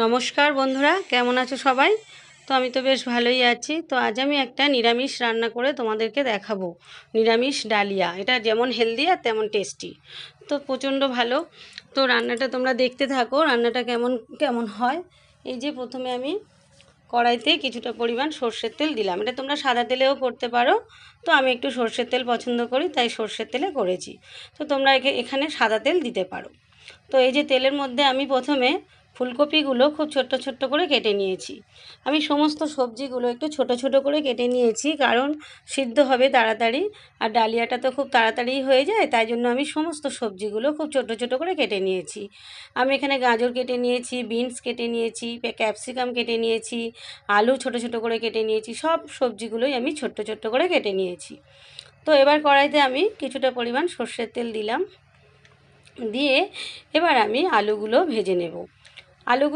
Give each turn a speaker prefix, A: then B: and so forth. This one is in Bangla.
A: নমস্কার বন্ধুরা, কেমন আছো সবাই? তো আমি তো বেশ ভালোই আছি। তো আজ আমি একটা নিরামিষ রান্না করে তোমাদেরকে দেখাবো। নিরামিষ ডালিয়া, এটা যেমন হেলদি আর তেমন টেস্টি। তো প্রচণ্ড ভালো। তো রান্নাটা তোমরা দেখতে থাকো, রান্নাটা কেমন কেমন হয়। এই যে প্রথমে আমি কড়াইতে কিছুটা পরিমাণ সর্ষের তেল দিলাম। এটা তোমরা সাদা তেলেও করতে পারো। তো আমি একটু সর্ষের তেল পছন্দ করি, তাই সর্ষের তেলে করেছি। তো তোমরা এখানে সাদা তেল দিতে পারো। তো এই যে তেলের মধ্যে আমি প্রথমে ফুলকপিগুলো খুব ছোট্ট ছোট্ট করে কেটে নিয়েছি। আমি সমস্ত সবজিগুলো একটু ছোট ছোট করে কেটে নিয়েছি, কারণ সিদ্ধ হবে তাড়াতাড়ি, আর ডালিয়াটা তো খুব তাড়াতাড়ি হয়ে যায়, তাই জন্য আমি সমস্ত সবজিগুলো খুব ছোট ছোট করে কেটে নিয়েছি। আমি এখানে গাজর কেটে নিয়েছি, বিনস কেটে নিয়েছি, ক্যাপসিকাম কেটে নিয়েছি, আলু ছোট ছোট করে কেটে নিয়েছি। সব সবজিগুলোই আমি ছোট্ট ছোট্ট করে কেটে নিয়েছি। তো এবার কড়াইতে আমি কিছুটা পরিমাণ সর্ষের তেল দিলাম, দিয়ে এবার আমি আলুগুলো ভেজে নেব। আলুগুলো